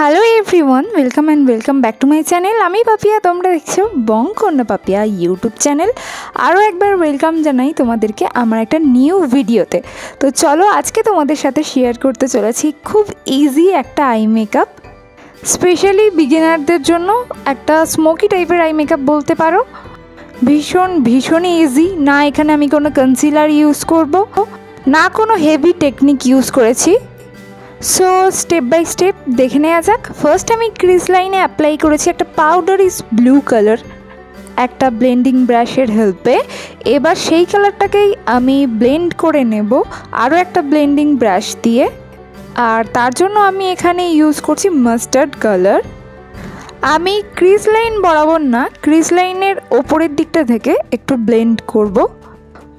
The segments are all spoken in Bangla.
Hello everyone, welcome and welcome back to my channel. আমি পাপিয়া, তোমরা দেখছো বংকন্যা পাপিয়া ইউটিউব চ্যানেল। আরও একবার ওয়েলকাম জানাই তোমাদেরকে আমার একটা নিউ ভিডিওতে। তো চলো আজকে তোমাদের সাথে শেয়ার করতে চলেছি খুব ইজি একটা আই মেকআপ, স্পেশালি বিগিনারদের জন্য একটা স্মোকি টাইপের আই মেকআপ বলতে পারো। ভীষণই ইজি। না এখানে আমি কোনো কনসিলার ইউজ করব, না কোনো হেভি টেকনিক ইউজ করেছি। সো স্টেপ বাই স্টেপ দেখে নেওয়া যাক। ফার্স্ট আমি ক্রিজ লাইনে অ্যাপ্লাই করেছি একটা পাউডারিশ ব্লু কালার একটা ব্লেন্ডিং ব্রাশের হেল্পে। এবার সেই কালারটাকেই আমি ব্লেন্ড করে নেব আরও একটা ব্লেন্ডিং ব্রাশ দিয়ে। আর তার জন্য আমি এখানে ইউজ করছি মাস্টার্ড কালার। আমি ক্রিজ লাইন বরাবর না, ক্রিজ লাইনের ওপরের দিকটা থেকে একটু ব্লেন্ড করব।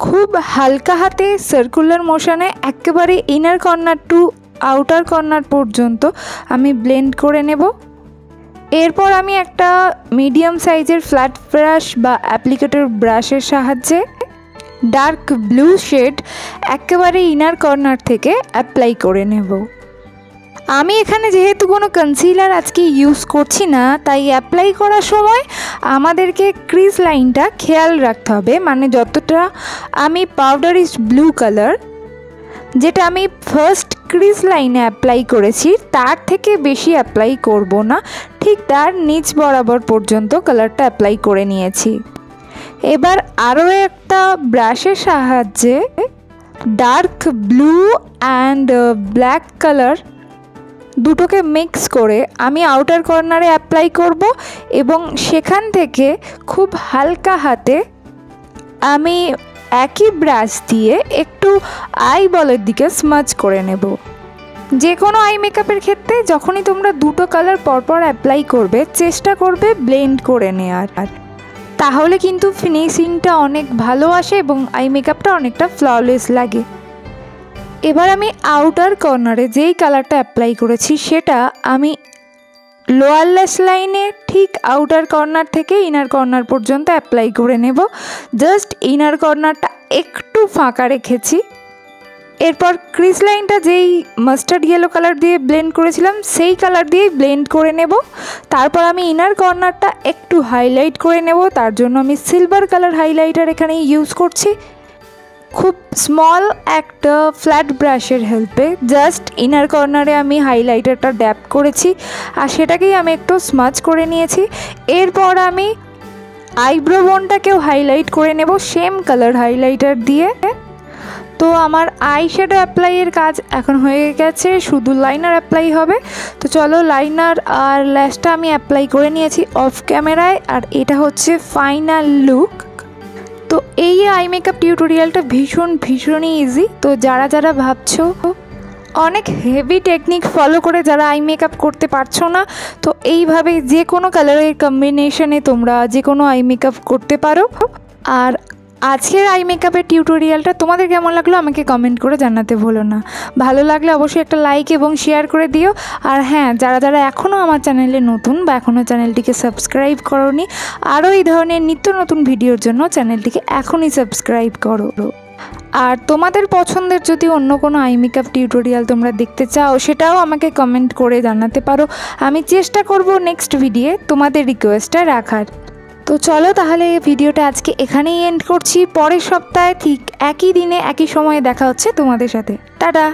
খুব হালকা হাতে সার্কুলার মোশনে একেবারে inner corner to outer corner পর্যন্ত আমি ব্লেন্ড করে নেব। এরপর আমি একটা মিডিয়াম সাইজের ফ্ল্যাট ব্রাশ বা অ্যাপ্লিকেটর ব্রাশের সাহায্যে ডার্ক ব্লু শেড একেবারে ইনার কর্নার থেকে অ্যাপ্লাই করে নেব। আমি এখানে যেহেতু কোনো কনসিলার আজকে ইউজ করছি না, তাই অ্যাপ্লাই করার সময় আমাদেরকে ক্রিজ লাইনটা খেয়াল রাখতে হবে। মানে যতটা আমি পাউডারিশ ব্লু কালার যেটা আমি ফার্স্ট ক্রিজ লাইনে অ্যাপ্লাই করেছি তার থেকে বেশি অ্যাপ্লাই করব না, ঠিক তার নিচ বরাবর পর্যন্ত কালারটা অ্যাপ্লাই করে নিয়েছি। এবার আরও একটা ব্রাশের সাহায্যে dark blue and black colour দুটোকে মিক্স করে আমি আউটার কর্নারে অ্যাপ্লাই করব এবং সেখান থেকে খুব হালকা হাতে আমি একই ব্রাশ দিয়ে একটু আই বলের দিকে স্মাচ করে নেব। যে কোনো আই মেকআপের ক্ষেত্রে যখনই তোমরা দুটো কালার পরপর অ্যাপ্লাই করবে চেষ্টা করবে ব্লেন্ড করে নেওয়ার, তাহলে কিন্তু ফিনিশিংটা অনেক ভালো আসে এবং আই মেকআপটা অনেকটা ফ্ললেস লাগে। এবার আমি আউটার কর্নারে যেই কালারটা অ্যাপ্লাই করেছি সেটা আমি লোয়ার ল্যাশ লাইনে ঠিক আউটার কর্নার থেকে ইনার কর্নার পর্যন্ত অ্যাপ্লাই করে নেব। জাস্ট ইনার কর্নারটা একটু ফাঁকা রেখেছি। এরপর ক্রিজ লাইনটা যেই মাস্টার্ড ইয়েলো কালার দিয়ে ব্লেন্ড করেছিলাম সেই কালার দিয়েই ব্লেন্ড করে নেব। তারপর আমি ইনার কর্নারটা একটু হাইলাইট করে নেব, তার জন্য আমি সিলভার কালার হাইলাইটার এখানে ইউজ করছি। খুব স্মল একটা ফ্ল্যাট ব্রাশের হেল্পে জাস্ট ইনার কর্নারে আমি হাইলাইটারটা ড্যাপ করেছি আর সেটাকেই আমি একটু স্মাচ করে নিয়েছি। এরপর আমি আইব্রো বোনটাকেও হাইলাইট করে নেব সেম কালার হাইলাইটার দিয়ে। তো আমার আই শ্যাডো অ্যাপ্লাইয়ের কাজ এখন হয়ে গেছে, শুধু লাইনার অ্যাপ্লাই হবে। তো চলো লাইনার আর ল্যাশটা আমি অ্যাপ্লাই করে নিয়েছি অফ ক্যামেরায়, আর এটা হচ্ছে ফাইনাল লুক। তো এই আই মেকআপ টিউটোরিয়ালটা ভীষণই ইজি। তো যারা ভাবছো অনেক হেভি টেকনিক ফলো করে যারা আই মেকআপ করতে পারছো না, তো এইভাবে যে কোনো কালারের কম্বিনেশনে তোমরা যে কোনো আই মেকআপ করতে পারো। আর আজকের আই মেকআপের টিউটোরিয়ালটা তোমাদের কেমন লাগলো আমাকে কমেন্ট করে জানাতে ভুলো না। ভালো লাগলে অবশ্যই একটা লাইক এবং শেয়ার করে দিও। আর হ্যাঁ, যারা এখনও আমার চ্যানেলে নতুন বা এখনও চ্যানেলটিকে সাবস্ক্রাইব করোনি, আরও এই ধরনের নিত্য নতুন ভিডিওর জন্য চ্যানেলটিকে এখনই সাবস্ক্রাইব করো। আর তোমাদের পছন্দের যদি অন্য কোনো আই মেকআপ টিউটোরিয়াল তোমরা দেখতে চাও সেটাও আমাকে কমেন্ট করে জানাতে পারো। আমি চেষ্টা করব নেক্সট ভিডিওয়ে তোমাদের রিকোয়েস্টটা রাখার। তো চলো তাহলে এই ভিডিওটা আজকে এখানেই এন্ড করছি। পরের সপ্তাহে ঠিক একই দিনে একই সময়ে দেখা হচ্ছে তোমাদের সাথে। টাটা।